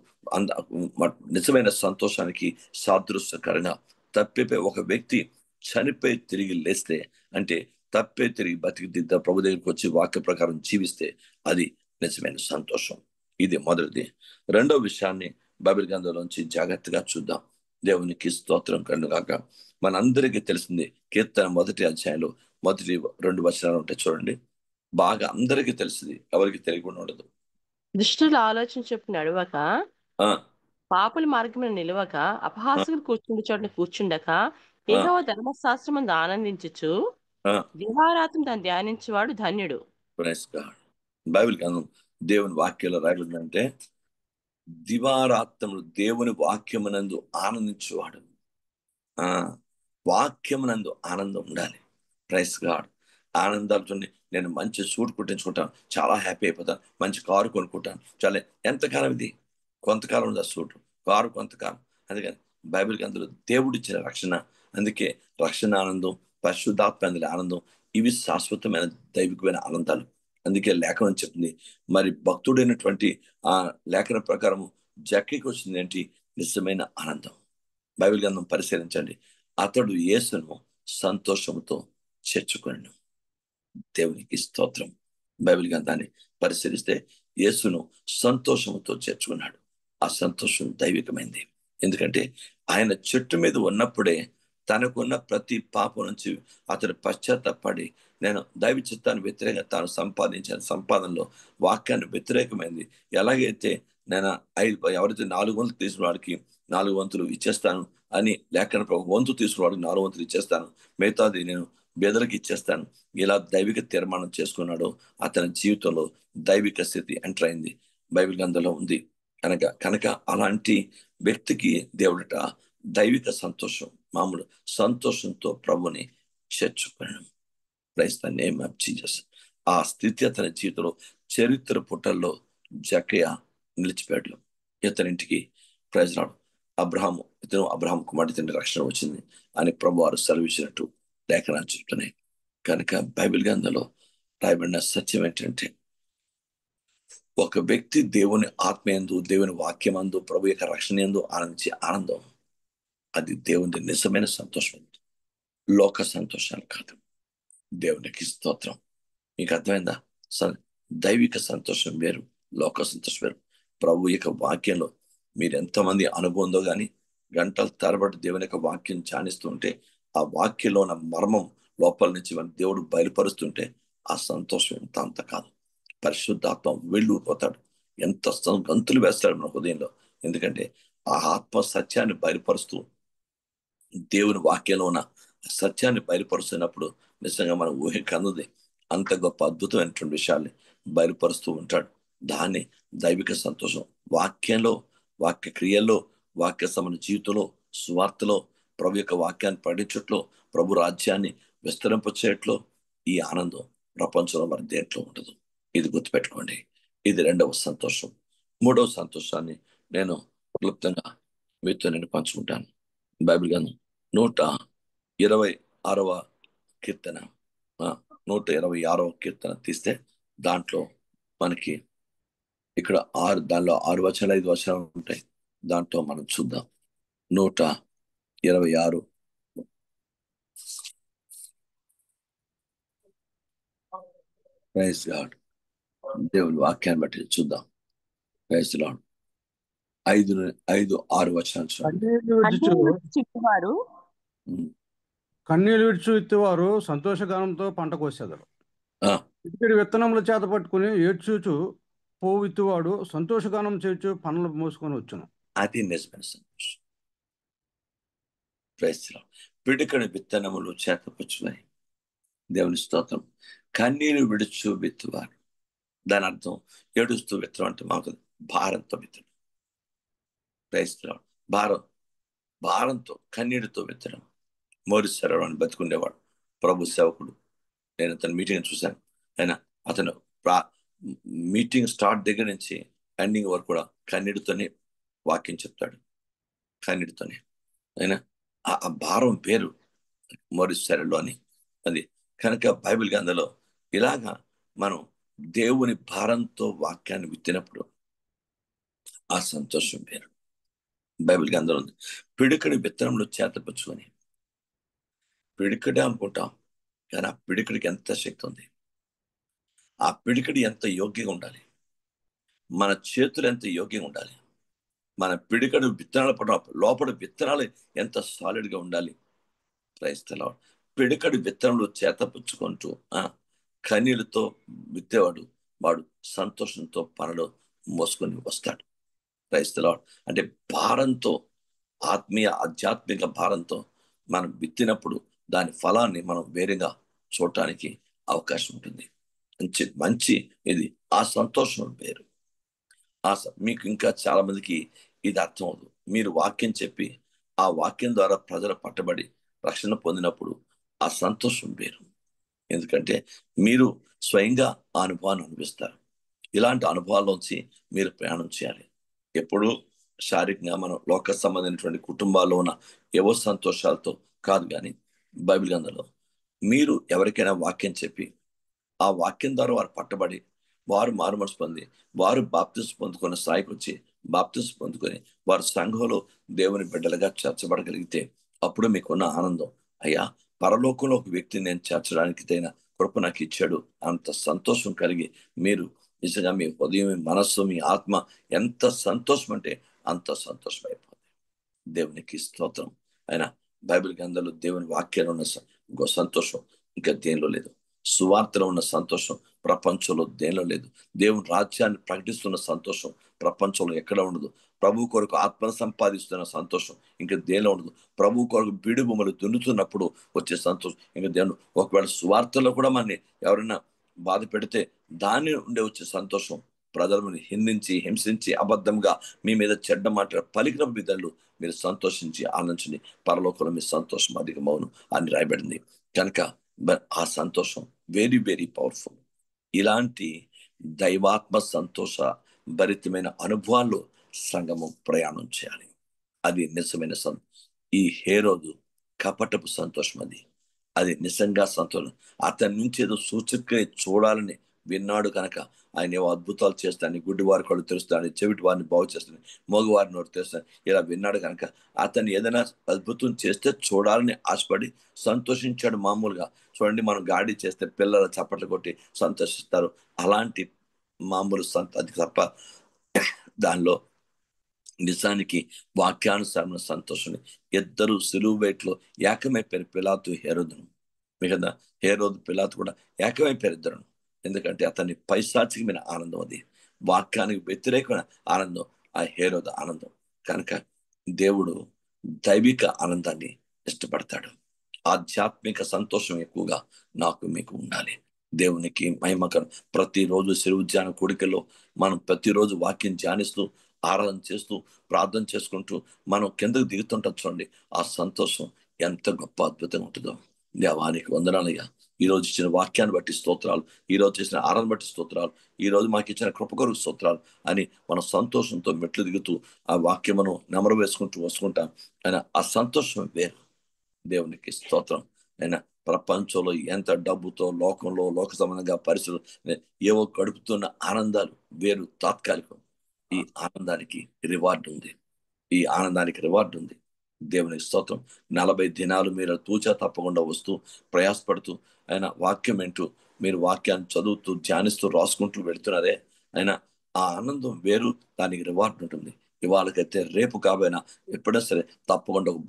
నిజమైన సంతోషానికి సాదృశ్యకరంగా తప్పిపోయి ఒక వ్యక్తి చనిపోయి తిరిగి లేస్తే అంటే తప్పే తిరిగి బతికిదిద్ద ప్రభు దగ్గరికి వచ్చి వాక్య ప్రకారం జీవిస్తే అది నిజమైన సంతోషం. ఇది మొదటిది. రెండో విషయాన్ని బైబిల్ గ్రంథంలోంచి జాగ్రత్తగా చూద్దాం. దేవునికి స్తోత్రం కలుగుగాక. మనందరికీ తెలిసింది కీర్తన 1వ అధ్యాయంలో మొదటి 2 వచనాలు ఉంటాయి చూడండి. బాగా అందరికీ తెలిసింది, ఎవరికి తెలియకుండా ఉండదు. దుష్టుల ఆలోచన చొప్పున నడవక, పాపుల మార్గమున నిలవక, అపహాసకులు కూర్చుండే చోట కూర్చుండక, యెహోవా ధర్మశాస్త్రమందు ఆనందించుచు దివారాత్రం దాన్ని ధ్యానించేవాడు ధన్యుడు. బైబిల్ గ్రంథం దేవుని వాక్యంలో రాయబడిందంటే దివారాత్రములు దేవుని వాక్యమునందు ఆనందించేవాడు. వాక్యమునందు ఆనందం ఉండాలి. Praise God. ఆనందాలతో నేను మంచి సూట్ కుట్టించుకుంటాను, చాలా హ్యాపీ అయిపోతాను, మంచి కారు కొనుక్కుంటాను, చాలా ఎంతకాలం ఇది, కొంతకాలం ఉంది ఆ సూట్, కారు కొంతకాలం. అందుకని బైబిల్ గ్రంథంలో దేవుడు ఇచ్చిన రక్షణ, అందుకే రక్షణ ఆనందం, పరిశుద్ధాత్మ అందులో ఆనందం, ఇవి శాశ్వతమైన దైవికమైన ఆనందాలు. అందుకే లేఖనం చెప్తుంది. మరి భక్తుడైనటువంటి ఆ లేఖన ప్రకారం జక్కీకి వచ్చింది ఏంటి? నిజమైన ఆనందం. బైబిల్ గ్రంథం పరిశీలించండి. అతడు యేసును సంతోషంతో చేర్చుకొనెను. దేవునికి స్తోత్రం. బైబిల్ గ్రంథాన్ని పరిశీలిస్తే యేసును సంతోషంతో చేర్చుకున్నాడు. ఆ సంతోషం దైవికమైంది. ఎందుకంటే ఆయన చెట్టు మీద ఉన్నప్పుడే తనకున్న ప్రతి పాపం నుంచి అతడు పశ్చాత్తాపడి నేను దైవ చిత్తాన్ని వ్యతిరేకంగా తాను సంపాదించిన సంపాదనలో వాక్యాన్ని వ్యతిరేకమైంది. ఎలాగైతే నేను ఎవరైతే 4 వంతులు తీసుకున్న వాడికి 4 వంతులు ఇచ్చేస్తాను అని లేఖన వంతు తీసుకున్న వాడికి 4 వంతులు ఇచ్చేస్తాను, మిగతాది నేను బెదరికి ఇచ్చేస్తాను, ఇలా దైవిక తీర్మానం చేసుకున్నాడు. అతని జీవితంలో దైవిక స్థితి ఎంటర్ అయింది. బైబిల్ గ్రంథంలో ఉంది కనుక అలాంటి వ్యక్తికి దేవుడట దైవిక సంతోషం, మామూలు సంతోషంతో ప్రభుని చేర్చుకున్నాడు. Praise the name of Jesus. ఆ స్థితి అతని జీవితంలో చరిత్ర పుటల్లో జక్కయ్య నిలిచిపోయాడు. ఇతనింటికి ప్రైజ్ రాడు అబ్రహాం కుమారుడి రక్షణ వచ్చింది అని ప్రభు వారు సెలవిచ్చినట్టు లేఖనాలు చెప్తున్నాయి. కనుక బైబిల్ గ్రంథంలో రాయబడిన సత్యం ఏంటంటే ఒక వ్యక్తి దేవుని ఆత్మయందు, దేవుని వాక్యమందు, ప్రభు యొక్క రక్షణ యందు ఆనందించే ఆనందం, అది దేవుని నిజమైన సంతోషం, లోక సంతోషాలు కాదు. దేవునికి స్తోత్రం. మీకు అర్థమైందా? దైవిక సంతోషం వేరు, లోక సంతోషం వేరు. ప్రభు యొక్క వాక్యంలో మీరు ఎంతమంది అనుభవం ఉందో కానీ గంటల తరబడి దేవుని యొక్క వాక్యం ధ్యానిస్తుంటే ఆ వాక్యంలో ఉన్న మర్మం లోపల నుంచి మన దేవుడు బయలుపరుస్తుంటే ఆ సంతోషం ఎంత అంత కాదు. పరిశుద్ధాత్మ వెళ్ళిపోతాడు, ఎంత గంతులు వేస్తాడు మన హృదయంలో. ఎందుకంటే ఆ ఆత్మ సత్యాన్ని బయలుపరుస్తూ దేవుని వాక్యంలో ఉన్న సత్యాన్ని బయలుపరుస్తున్నప్పుడు నిజంగా మనం ఊహికన్నది అంత గొప్ప అద్భుతమైనటువంటి విషయాల్ని బయలుపరుస్తూ ఉంటాడు. దాన్ని దైవిక సంతోషం. వాక్యంలో, వాక్య క్రియల్లో, వాక్య సంబంధ జీవితంలో, సువార్తలో, ప్రభు యొక్క వాక్యాన్ని పఠించట్లో, ప్రభు రాజ్యాన్ని విస్తరింపచేయట్లో ఈ ఆనందం ప్రపంచంలో మరి దేంట్లో ఉండదు. ఇది గుర్తుపెట్టుకోండి. ఇది రెండవ సంతోషం. మూడవ సంతోషాన్ని నేను క్లుప్తంగా మీతో నేను పంచుకుంటాను. బైబిల్ గ్రంథం 126వ కీర్తన 126వ కీర్తన తీస్తే దాంట్లో మనకి ఇక్కడ దానిలో 6 వచనాలు 5 వచనాలు ఉంటాయి. దాంట్లో మనం చూద్దాం. 126 ప్రైజ్ గాడ్. దేవుని వాక్యాన్ని బట్టి చూద్దాం. Praise lord. 5-6 వచనాలు కన్నీళ్లు విడుచు ఇత్తువారు సంతోషగానంతో పంట కోసేదరు. ఇక్కడి విత్తనముల చేత పట్టుకుని ఏడ్చుచు పోవు ఇత్తువాడు సంతోషగానం చేర్చు పనులు మోసుకొని వచ్చును. అది నిజమైన సంతోషం. పిడికడి విత్తనములు చేతపుచ్చుకొని, దేవుని స్తోత్రం, కన్నీరు విడుచు విత్తువారు. దాని అర్థం ఏడుస్తూ విత్తనం అంటే మాకు భారంతో విత్తడం. భారంతో కన్నీటితో విత్తడం. మోరిసరావు అని బతుకుండేవాడు, ప్రభు సేవకుడు. నేను అతని మీటింగ్ చూశాను. అతను మీటింగ్ స్టార్ట్ దగ్గర నుంచి ఎండింగ్ వరకు కూడా కన్నీటితోనే వాక్యం చెప్తాడు. కన్నీటితోనే ఆ భారం పేరు మోరిసరావు అని. అది కనుక బైబిల్ గ్రంథంలో ఇలాగా మనం దేవుని భారంతో వాక్యాన్ని విత్తినప్పుడు ఆ సంతోషం పేరు. బైబిల్ గ్రంథంలో ఉంది, పిడికడి విత్తనంలో చేతపుచ్చుకొని. పిడికడే అనుకుంటాం, కానీ ఆ పిడికడికి ఎంత శక్తి ఉంది, ఆ పిడికడి ఎంత యోగ్యంగా ఉండాలి, మన చేతులు ఎంత యోగ్యంగా ఉండాలి, మన పిడికడు విత్తనాలు లోపల విత్తనాలు ఎంత సాలిడ్గా ఉండాలి. క్రైస్తవ పిడికడి విత్తనంలో చేతపుచ్చుకుంటూ కన్నీళ్ళతో విత్తేవాడు వాడు సంతోషంతో పనులు మోసుకొని వస్తాడు. క్రైస్తవ అంటే భారంతో, ఆధ్యాత్మిక భారంతో మనం విత్తినప్పుడు దాని ఫలాన్ని మనం వేరేగా చూడటానికి అవకాశం ఉంటుంది. మంచి ఇది ఆ సంతోషం వేరు. మీకు ఇంకా చాలా మందికి ఇది అర్థం అవుతుంది. మీరు వాక్యం చెప్పి ఆ వాక్యం ద్వారా ప్రజలు పట్టబడి రక్షణ పొందినప్పుడు ఆ సంతోషం వేరు. ఎందుకంటే మీరు స్వయంగా ఆ అనుభవాన్ని అనిపిస్తారు. ఇలాంటి అనుభవాల్లోంచి మీరు ప్రయాణం చేయాలి. ఎప్పుడు శారీరకంగా మనం లోక సంబంధమైనటువంటి కుటుంబాల్లో ఉన్న ఏవో సంతోషాలతో కాదు, కానీ బైబిల్ గ్రంథంలో మీరు ఎవరికైనా వాక్యం చెప్పి ఆ వాక్యం ద్వారా వారు పట్టబడి వారు మారు మనసు పొంది వారు బాప్తిసం పొందుకున్న స్థాయికి వచ్చి బాప్తిసం పొందుకొని వారు సంఘంలో దేవుని బిడ్డలుగా చేర్చబడగలిగితే అప్పుడు మీకున్న ఆనందం, అయ్యా పరలోకంలో ఒక వ్యక్తిని నేను చేర్చడానికి తగిన కృప నాకు ఇచ్చాడు, అంత సంతోషం కలిగి మీరు నిజంగా మీ హృదయం, మీ మనస్సు, మీ ఆత్మ ఎంత సంతోషం అంటే అంత సంతోషం అయిపోతుంది. దేవునికి స్తోత్రం. బైబిల్ గ్రంథంలో దేవుని వాక్యాలు ఉన్న సంతోషం ఇంకా దేనిలో లేదు. సువార్తలో ఉన్న సంతోషం ప్రపంచంలో దేనిలో లేదు. దేవుని రాజ్యాన్ని ప్రకటిస్తున్న సంతోషం ప్రపంచంలో ఎక్కడ ఉండదు. ప్రభు కొరకు ఆత్మను సంపాదిస్తున్న సంతోషం ఇంకా దేనిలో ఉండదు. ప్రభు కొరకు బీడు భూములు దున్నుతున్నప్పుడు వచ్చే సంతోషం ఇంకా దేవుడు. ఒకవేళ సువార్తలో కూడా మనని ఎవరైనా బాధ పెడితే దాని ఉండే వచ్చే సంతోషం, ప్రజలను హింసించి అబద్ధంగా మీ మీద చెడ్డ మాట పలికిన బిడ్డలు మీరు సంతోషించి ఆనందించి పరలోకంలో మీ సంతోషం అధికమవును అని రాయబడింది. కనుక ఆ సంతోషం వెరీ వెరీ పవర్ఫుల్. ఇలాంటి దైవాత్మ సంతోష భరితమైన అనుభవాల్లో సంఘము ప్రయాణం చేయాలి. అది నిజమైన ఈ హేరోదు కపటపు సంతోషం. అది నిజంగా సంతోషం. అతని నుంచి ఏదో సూచక చూడాలని విన్నాడు కనుక ఆయన ఏవో అద్భుతాలు చేస్తాడని, గుడ్డివారి కళ్ళు తెరుస్తాడని, చెవిటి వారిని బాగు చేస్తాడని, మగవారి నోరు తెరుస్తాడని ఇలా విన్నాడు కనుక అతను ఏదైనా అద్భుతం చేస్తే చూడాలని ఆశపడి సంతోషించాడు. మామూలుగా చూడండి, మనం గాడి చేస్తే పిల్లలు చప్పట్లు కొట్టి సంతోషిస్తారు. అలాంటి మామూలు అది తప్ప దానిలో నిజానికి వాక్యానుసారమైన సంతోషం. ఇద్దరు సిలువ వేట్లో ఏకమైపోయారు, పిలాతు హేరోదును. మిగతా హేరోదు పిలాతు కూడా ఏకమైపోయారు ఇద్దరు. ఎందుకంటే అతని పైశాచికమైన ఆనందం, అది వాక్యానికి వ్యతిరేకమైన ఆనందం ఆ హేరోదు ఆనందం. కనుక దేవుడు దైవిక ఆనందాన్ని ఇష్టపడతాడు. ఆధ్యాత్మిక సంతోషం ఎక్కువగా నాకు మీకు ఉండాలి. దేవునికి మహిమకరం. ప్రతిరోజు సిలువ ధ్యాన కూడికల్లో మనం ప్రతిరోజు వాక్యం ధ్యానిస్తూ ఆరాధన చేస్తూ ప్రార్థన చేసుకుంటూ మనం కిందకు దిగుతుంటాం. చూడండి, ఆ సంతోషం ఎంత గొప్ప అద్భుతంగా ఉంటుందో. దేవానికి వందనాలయ్యా. ఈ రోజు ఇచ్చిన వాక్యాన్ని బట్టి స్తోత్రాలు, ఈ రోజు చేసిన ఆరాధన బట్టి స్తోత్రాలు, ఈ రోజు మాకు ఇచ్చిన కృప కొరకు స్తోత్రాలు అని మనం సంతోషంతో మెట్లు దిగుతూ ఆ వాక్యమును నెమరు వేసుకుంటూ వస్తుంటాం. ఆయన ఆ సంతోషం వేరు. దేవునికి స్తోత్రం. ఆయన ప్రపంచంలో ఎంత డబ్బుతో లోకంలో లోక సంబంధంగా పరిస్థితులు ఏవో గడుపుతున్న ఆనందాలు వేరు, తాత్కాలికం. ఈ ఆనందానికి రివార్డు ఉంది. ఈ ఆనందానికి రివార్డు ఉంది. దేవునికి స్తోత్రం. 40 దినాలు మీరు తూచా తప్పకుండా వస్తూ ప్రయాసపడుతూ ఆయన వాక్యం వింటూ మీరు వాక్యాన్ని చదువుతూ ధ్యానిస్తూ రాసుకుంటూ వెళ్తున్నారే, ఆయన ఆ ఆనందం వేరు, దానికి రివార్డు ఉంటుంది. ఇవాళకైతే రేపు కాబోయినా ఎప్పుడైనా సరే తప్పకుండా ఒక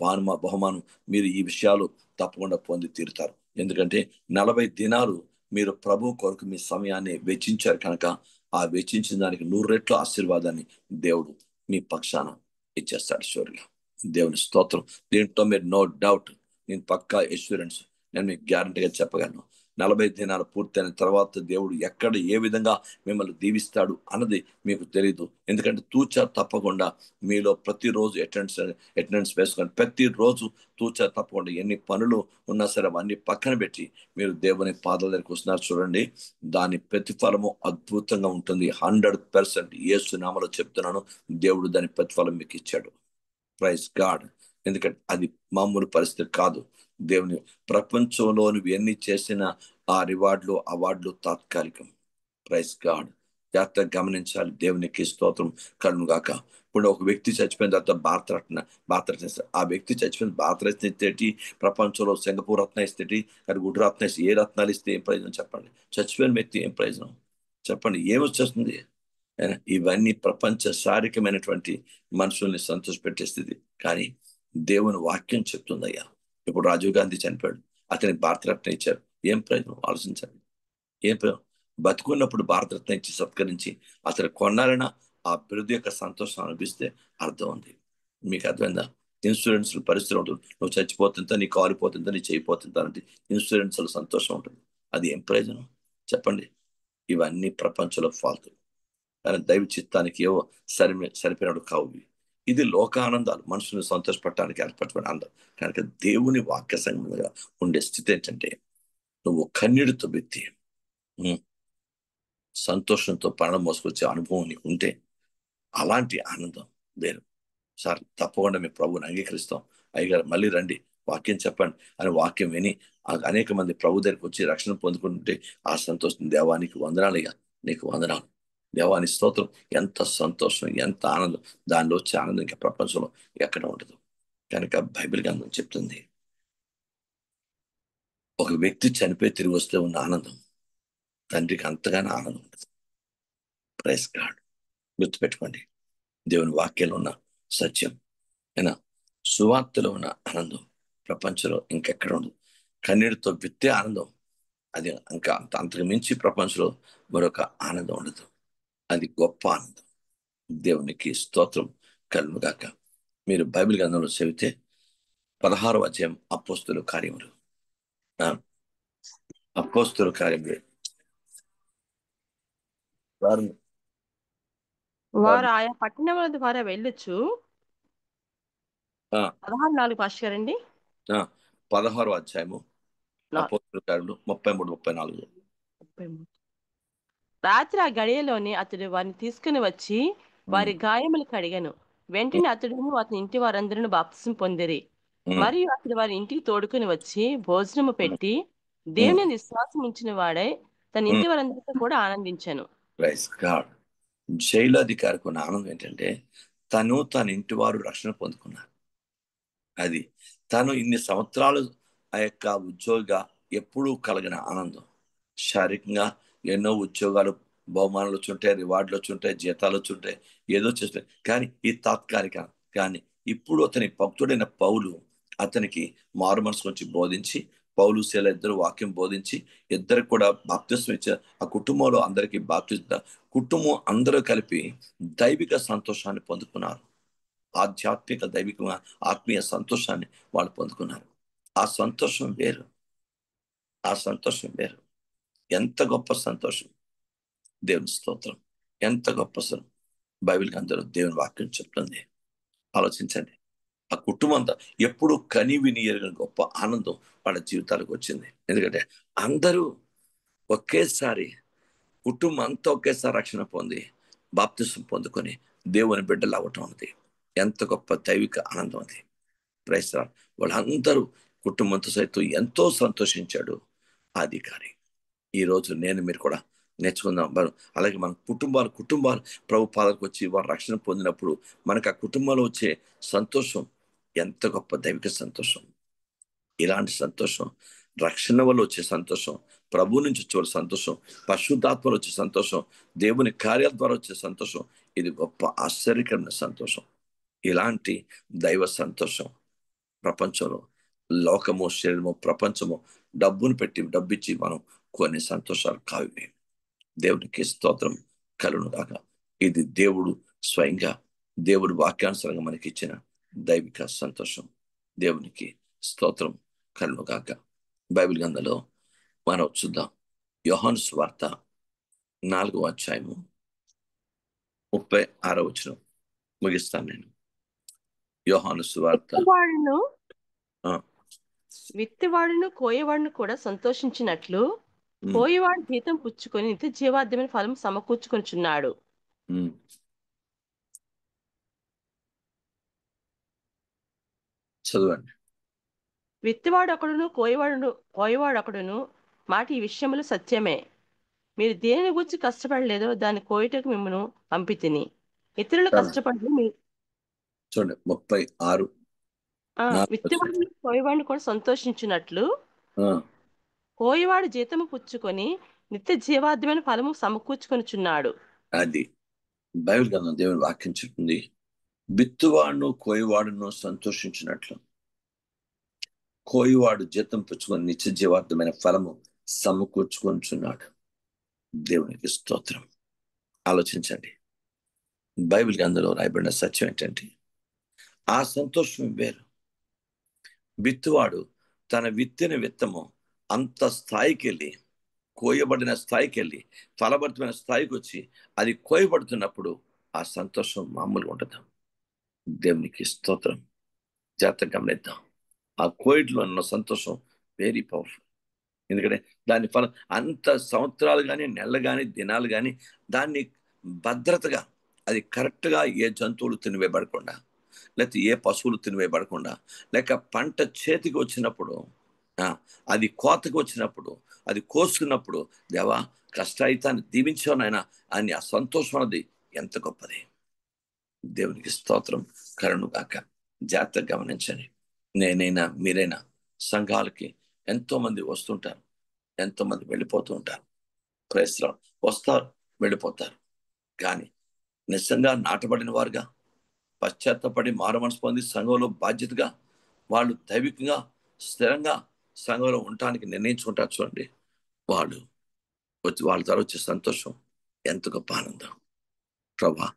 బహుమానం మీరు ఈ విషయాలు తప్పకుండా పొంది తీరుతారు. ఎందుకంటే 40 దినాలు మీరు ప్రభు కొరకు మీ సమయాన్ని వెచ్చించారు కనుక ఆ వెచ్చించిన దానికి 100 రెట్ల ఆశీర్వాదాన్ని దేవుడు మీ పక్షాన ఇచ్చేస్తాడు షూర్గా. దేవుని స్తోత్రం. దీంట్లో మీరు నో డౌట్, నేను పక్కా ఎష్యూరెన్స్, నేను మీకు గ్యారంటీగా చెప్పగలను. 40 దినాలు పూర్తయిన తర్వాత దేవుడు ఎక్కడ ఏ విధంగా మిమ్మల్ని దీవిస్తాడు అన్నది మీకు తెలియదు. ఎందుకంటే తూచా తప్పకుండా మీలో ప్రతిరోజు అటెండెన్స్ వేసుకొని ప్రతిరోజు తూచా తప్పకుండా ఎన్ని పనులు ఉన్నా సరే అవన్నీ పక్కన పెట్టి మీరు దేవుని పాదాల దగ్గరికి వస్తున్నారు చూడండి, దాని ప్రతిఫలము అద్భుతంగా ఉంటుంది. 100% యేసు నామములో చెప్తున్నాను, దేవుడు దాని ప్రతిఫలం మీకు ఇచ్చాడు. Praise God. ఎందుకంటే అది మామూలు పరిస్థితి కాదు. దేవుని ప్రపంచంలో నువ్వు ఎన్ని చేసిన ఆ రివార్డులు అవార్డులు తాత్కాలికం. Praise God. జాగ్రత్తగా గమనించాలి. దేవునికి స్తోత్రం కలుగును గాక. ఇప్పుడు ఒక వ్యక్తి చచ్చిపోయిన తర్వాత భారతరత్న ఆ వ్యక్తి చచ్చిపోయిన భారతరత్న ఇస్తేటి, ప్రపంచంలో సింగపూర్ రత్న ఇస్తేటి, అది గుడ్ రత్న ఇస్తే, ఏ రత్నాలు ఇస్తే ఏం ప్రయోజనం చెప్పండి? చచ్చిపోయిన వ్యక్తి ఏం ప్రయోజనం చెప్పండి? ఏమొచ్చేస్తుంది? ఇవన్నీ ప్రపంచ శారీరకమైనటువంటి మనుషుల్ని సంతోషపెట్టే స్థితి. కానీ దేవుని వాక్యం చెప్తుందయ్యా. ఇప్పుడు రాజీవ్ గాంధీ చనిపోయాడు, అతనికి భారతరత్న ఇచ్చారు, ఏం ప్రయోజనం? ఆలోచించండి. ఏం ప్రయోజనం? బతుకున్నప్పుడు భారతరత్న ఇచ్చి సత్కరించి అతను కొన్నారైనా ఆ బిరుదు యొక్క సంతోషం అనిపిస్తే అర్థం ఉంది. మీకు అర్థమైందా? ఇన్సూరెన్స్ పరిస్థితి ఉంటుంది, నువ్వు చచ్చిపోతుందా, నీ కాలిపోతుందా, నీ చేయిపోతుందా అంటే ఇన్సూరెన్స్ సంతోషం ఉంటుంది. అది ఏం ప్రయోజనం చెప్పండి? ఇవన్నీ ప్రపంచంలో ఫాల్తు. కానీ దైవ చిత్తానికి ఏవో సరిపోయినడు కావు. ఇది లోకానందాలు, మనుషులను సంతోషపడటానికి ఏర్పరచబడిన ఆనందం. కనుక దేవుని వాక్య సంబంధంగా ఉండే స్థితి ఏంటంటే, నువ్వు కన్నీటితో వ్యక్తి సంతోషంతో ప్రాణం మోసుకొచ్చే అనుభవం నీకు ఉంటే అలాంటి ఆనందం వేరు. సార్ తప్పకుండా మీ ప్రభువుని అంగీకరిస్తాం, అయ్యగారు మళ్ళీ రండి వాక్యం చెప్పండి అని వాక్యం విని అనేక మంది ప్రభు దగ్గరికి వచ్చి రక్షణ పొందుకుంటుంటే ఆ సంతోషం, దేవానికి వందనాలుగా, నీకు వందనాలు, దేవాని స్తోత్రం. ఎంత సంతోషం, ఎంత ఆనందం! దానిలో వచ్చే ఆనందం ఇంకా ప్రపంచంలో ఎక్కడ ఉండదు. కనుక బైబిల్ గ్రంథం చెప్తుంది, ఒక వ్యక్తి చనిపోయి తిరిగి వస్తే ఉన్న ఆనందం తండ్రికి అంతగానే ఆనందం ఉండదు. Praise God. గుర్తుపెట్టుకోండి, దేవుని వాక్యంలో ఉన్న సత్యం అయినా సువార్తలో ఉన్న ఆనందం ప్రపంచంలో ఇంకెక్కడ ఉండదు. కన్నీటితో విత్తే ఆనందం, అది ఇంకా అంతకు మించి ప్రపంచంలో మరొక ఆనందం ఉండదు. అది గొప్ప ఆనందం. దేవునికి స్తోత్రం కలుగును గాక. మీరు బైబిల్ గ్రంథంలో చదివితే 16వ అధ్యాయం అపోస్తుల కార్యములు, అపోస్తుల కార్యములు వారు ఆయా పట్టణముల ద్వారా వెళ్ళొచ్చు. 16:4 పాస్టర్ గారండి. 16వ అధ్యాయము అపోస్తుల కార్యములు 33-34. రాత్రి ఆ గడియలోనే అతడు వారిని తీసుకుని వచ్చి వారి గాయములు కడిగను. వెంటనే అతడును అతని ఇంటి వారందరూ బాప్తిసం పొందిరి. మరియు అతడు వారి ఇంటికి తోడుకుని వచ్చి భోజనము పెట్టి దేవుని విశ్వాసం ఉంచిన వాడై తన ఇంటి వారందరితో కూడా ఆనందించాను. జైలు అధికారికి ఉన్న ఆనందం ఏంటంటే, తన ఇంటి వారు రక్షణ పొందుకున్నారు. అది తను ఇన్ని సంవత్సరాలు ఆ యొక్క ఉద్యోగ ఎప్పుడూ కలిగిన ఆనందం. శారీరకంగా ఎన్నో ఉద్యోగాలు, బహుమానాలు వచ్చుంటాయి, రివార్డులు వచ్చుంటాయి, జీతాలు వచ్చుంటాయి, ఏదో చేస్తాయి. కానీ ఈ తాత్కాలిక. కానీ ఇప్పుడు అతని భక్తుడైన పౌలు అతనికి మారు మనసు వచ్చి బోధించి, పౌలు శీల ఇద్దరు వాక్యం బోధించి ఇద్దరికి కూడా బాప్తిస్మం ఇచ్చారు. ఆ కుటుంబంలో అందరికీ బాప్తిస్మం, కుటుంబం అందరూ కలిపి దైవిక సంతోషాన్ని పొందుకున్నారు. ఆధ్యాత్మిక దైవిక ఆత్మీయ సంతోషాన్ని వాళ్ళు పొందుకున్నారు. ఆ సంతోషం వేరు, ఆ సంతోషం వేరు. ఎంత గొప్ప సంతోషం! దేవుని స్తోత్రం. ఎంత గొప్ప బైబిల్ అందరూ దేవుని వాక్యం చెప్తుంది. ఆలోచించండి, ఆ కుటుంబం అంతా ఎప్పుడు కని విని ఎరుగని గొప్ప ఆనందం వాళ్ళ జీవితాలకు వచ్చింది. ఎందుకంటే అందరూ ఒకేసారి, కుటుంబం అంతా ఒకేసారి రక్షణ పొంది బాప్తిసం పొందుకొని దేవుని బిడ్డలు అవ్వటం అనేది ఎంత గొప్ప దైవిక ఆనందం అది. Praise Lord. వాళ్ళందరూ కుటుంబంతో సైతం ఎంతో సంతోషించాడు ఆ అధికారి. ఈరోజు నేను మీరు కూడా నేర్చుకుందాం. అలాగే మన కుటుంబాలు ప్రభు పాదకు వచ్చి వారు రక్షణ పొందినప్పుడు మనకు ఆ కుటుంబంలో వచ్చే సంతోషం ఎంత గొప్ప దైవిక సంతోషం. ఇలాంటి సంతోషం, రక్షణ వల్ల వచ్చే సంతోషం, ప్రభు నుంచి వచ్చే సంతోషం, పరిశుద్ధాత్మలో వచ్చే సంతోషం, దేవుని కార్యాల ద్వారా వచ్చే సంతోషం, ఇది గొప్ప ఆశ్చర్యకరమైన సంతోషం. ఇలాంటి దైవ సంతోషం ప్రపంచంలో, లోకము, శరీరము, ప్రపంచము డబ్బిచ్చి మనం కొన్ని సంతోషాలు కావి. దేవునికి స్తోత్రం కలుగును గాక. ఇది దేవుడు స్వయంగా దేవుడు వాక్యానుసారంగా మనకి ఇచ్చిన దైవిక సంతోషం. దేవునికి స్తోత్రం కలుగును గాక. బైబిల్ గ్రంథంలో మనం చూద్దాం. యోహాను సువార్త 4వ అధ్యాయము 36వ వచనం ముగిస్తాను నేను. యోహాను సువార్త విత్తివాడును కోయవాడును కూడా సంతోషించినట్లు కోయవాడు జీతం పుచ్చుకొని నిత్య జీవాద్యమైన ఫలం సమకూర్చుకొనిచున్నాడు. చదవండి. విత్తివాడు ఒకడును కోయవాడు ఒకడును మాట ఈ విషయములు సత్యమే. మీరు దేని గురించి కష్టపడలేదో దాన్ని కోయటకు మిమ్మల్ని పంపితిని. ఇతరులు కష్టపడి చూడండి 36. విత్తివాడిని కోయవాడిని కూడా సంతోషించినట్లు కోయవాడు జీతము పుచ్చుకొని నిత్య జీవాద్యమైన ఫలము సమకూర్చుకొనిచున్నాడు. అది బైబిల్ గ్రంథం దేవుని వాక్యం చెప్తుంది. విత్తువాడును కోయవాడును సంతోషించినట్లు కోయవాడు జీతం పుచ్చుకొని నిత్య జీవార్థమైన ఫలము సమకూర్చుకొనిచున్నాడు. దేవునికి స్తోత్రం. ఆలోచించండి. బైబిల్ గ్రంథంలో రాయబడిన సత్యం ఏంటంటే ఆ సంతోషం వేరు. విత్తువాడు తన విత్తిన విత్తము అంత స్థాయికి వెళ్ళి, కోయబడిన స్థాయికి వెళ్ళి, ఫలభరితమైన స్థాయికి వచ్చి అది కోయబడుతున్నప్పుడు ఆ సంతోషం మామూలుగా ఉండదు. దేవునికి స్తోత్రం. జాగ్రత్తగా గమనిద్దాం. ఆ కోయిట్లో ఉన్న సంతోషం వెరీ పవర్ఫుల్. ఎందుకంటే దాని ఫలం అంత సంవత్సరాలు కానీ, నెలలు కానీ, దినాలు కానీ దాన్ని భద్రతగా అది కరెక్ట్గా ఏ జంతువులు తినివేయబడకుండా, లేకపోతే ఏ పశువులు తినివేయబడకుండా, లేక పంట చేతికి వచ్చినప్పుడు, అది కోతకు వచ్చినప్పుడు, అది కోసుకున్నప్పుడు, దేవా కష్టాయితాన్ని దీవించానైనా అని ఆ సంతోషం అన్నది ఎంత గొప్పది. దేవునికి స్తోత్రం కరుణు గాక. జాగ్రత్తగా గమనించండి. నేనైనా మీరైనా సంఘాలకి ఎంతో మంది వస్తుంటారు, ఎంతో మంది వెళ్ళిపోతూ ఉంటారు. క్రైస్తవులు వస్తారు, వెళ్ళిపోతారు. కానీ నిజంగా నాటబడిన వారుగా పశ్చాత్తపడి మారు మనసు పొంది సంఘంలో బాధ్యతగా వాళ్ళు దైవికంగా స్థిరంగా సంఘంలో ఉండటానికి నిర్ణయించుకుంటారు. చూడండి, వాళ్ళు వాళ్ళ ద్వారా వచ్చే సంతోషం ఎంత గొప్ప ఆనందం. ప్రభా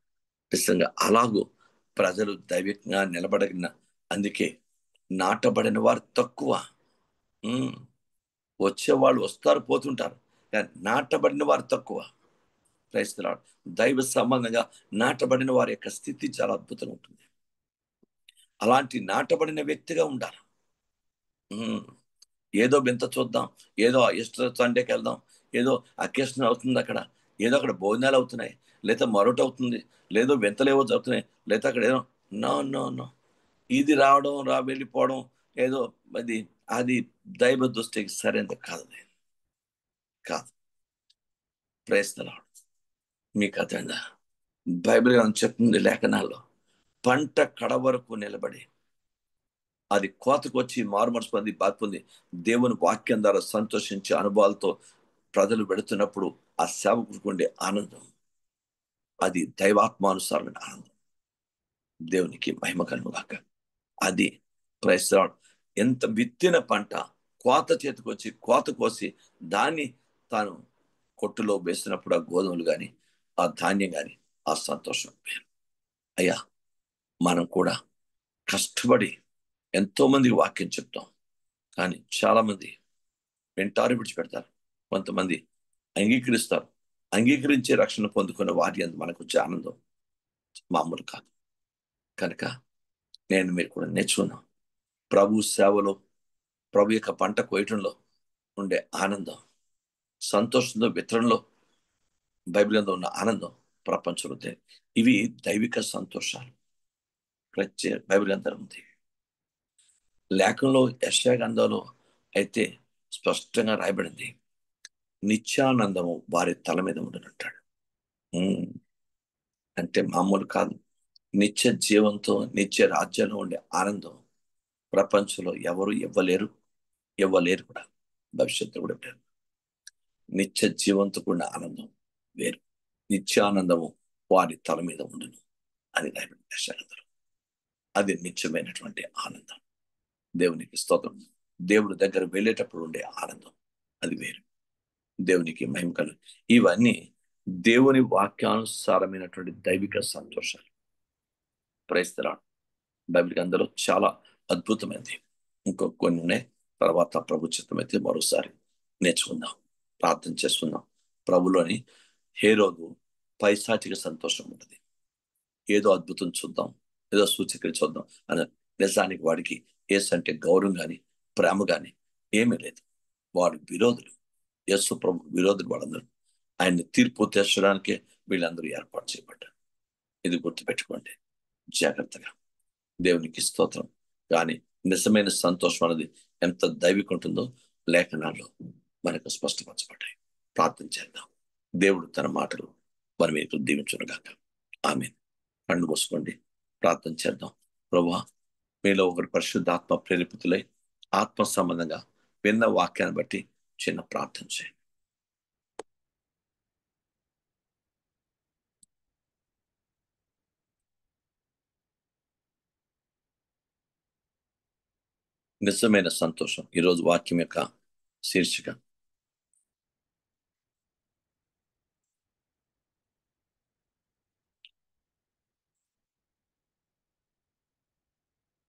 నిజంగా అలాగూ ప్రజలు దైవికంగా నిలబడిన, అందుకే నాటబడిన వారు తక్కువ. వచ్చేవాళ్ళు వస్తారు, పోతుంటారు. నాటబడిన వారు తక్కువ. క్రైస్తవులు దైవ సంబంధంగా నాటబడిన వారి యొక్క స్థితి చాలా అద్భుతంగా ఉంటుంది. అలాంటి నాటబడిన వ్యక్తిగా ఉండాలి. ఏదో వింత చూద్దాం, ఏదో ఈస్టర్ సండేకి వెళ్దాం, ఏదో అకేషన్ అవుతుంది, అక్కడ ఏదో అక్కడ భోజనాలు అవుతున్నాయి, లేదా మరొకటి అవుతుంది, లేదో వింతలేవో జరుగుతున్నాయి, లేదా అక్కడ ఏదో నో ఇది రావడం వెళ్ళిపోవడం ఏదో అది దైవ దృష్టికి సరైనది కాదు. ప్రయత్నాలు మీకు అర్థమైందా? బైబిల్ చెప్తుంది లేఖనాల్లో, పంట కడ వరకు నిలబడి అది కోతకు వచ్చి మారుమనసు పొంది బాధపొంది దేవుని వాక్యం ద్వారా సంతోషించే అనుభవాలతో ప్రజలు పెడుతున్నప్పుడు ఆ సేవకుడికి ఉండే ఆనందం అది దైవాత్మానుసారమైన ఆనందం. దేవునికి మహిమ కలుగుగాక. అది క్రైస్తవుడు ఎంత విత్తిన పంట కోత చేతికి వచ్చి కోత కోసి దాన్ని తాను కొట్టులో వేసినప్పుడు ఆ గోధుమలు కానీ, ఆ ధాన్యం కానీ, ఆ సంతోషం పేరు. అయ్యా, మనం కూడా కష్టపడి ఎంతో మందికి వాక్యం చెప్తాం, కానీ చాలా మంది వెంటారు విడిచిపెడతారు. కొంతమంది అంగీకరిస్తారు. అంగీకరించే రక్షణ పొందుకున్న వారి అందు మనకు వచ్చే ఆనందం మామూలు కాదు. కనుక నేను మీరు కూడా నేర్చుకున్నాం. ప్రభు సేవలో, ప్రభు యొక్క పంట కోయటంలో ఉండే ఆనందం, సంతోషంలో వితరణలో బైబిల్ గ్రంథంలో ఉన్న ఆనందం ప్రపంచంలో ఇవి దైవిక సంతోషాలు. ప్రత్యేక బైబిల్ గ్రంథం ఉంది. లేఖంలో యెషయా గ్రంథంలో అయితే స్పష్టంగా రాయబడింది, నిత్యానందము వారి తల మీద ఉండనంటాడు. అంటే మామూలు కాదు. నిత్య జీవంతో నిత్య రాజ్యంలో ఉండే ఆనందం ప్రపంచంలో ఎవరు ఇవ్వలేరు కూడా, భవిష్యత్తు కూడా ఇవ్వలేరు. నిత్య జీవంతో కూడిన ఆనందం వేరు. నిత్యానందము వారి తల మీద ఉండును అని రాయబడింది. అది నిత్యమైనటువంటి ఆనందం. దేవునికి స్తోత్రం. దేవుడి దగ్గర వెళ్ళేటప్పుడు ఉండే ఆనందం అది వేరు. దేవునికి మహిమ కలుగు. ఇవన్నీ దేవుని వాక్యానుసారమైనటువంటి దైవిక సంతోషాలు. ప్రయత్నిస్తున్నాడు. బైబిల్ గ్రంథంలో చాలా అద్భుతమైనది. ఇంకో కొన్ని ఉన్నాయి. తర్వాత ప్రభు చిత్తమైతే మరోసారి నేర్చుకుందాం, ప్రార్థన చేసుకుందాం. ప్రభులోని హేరోదు పైశాచిక సంతోషం ఉంటుంది. ఏదో అద్భుతం చూద్దాం, ఏదో సూచక్రియ చూద్దాం అని. నిజానికి వాడికి యేసు అంటే గౌరవం కానీ ప్రేమ కానీ ఏమీ లేదు. వాడు విరోధులు, యేసు ప్రభు విరోధులు వాళ్ళందరూ. ఆయన్ని తీర్పు తీర్చడానికే వీళ్ళందరూ ఏర్పాటు చేయబడ్డారు. ఇది గుర్తుపెట్టుకోండి జాగ్రత్తగా. దేవునికి స్తోత్రం. కానీ నిజమైన సంతోషం అనేది ఎంత దైవిక ఉంటుందో లేఖనాల్లో మనకు స్పష్టపరచబడ్డాయి. ప్రార్థన చేద్దాం. దేవుడు తన మాటలు మన మీకు దీవించునుగాక. ఆమేన్. కళ్ళు మూసుకోండి, ప్రార్థన చేద్దాం. ప్రభువా, మీలో ఒకరు పరిశుద్ధాత్మ ప్రేరేపితులై ఆత్మ సంబంధంగా విన్న వాక్యాన్ని బట్టి చిన్న ప్రార్థన చేయండి. నిజమైన సంతోషం. ఈరోజు వాక్యం యొక్క శీర్షిక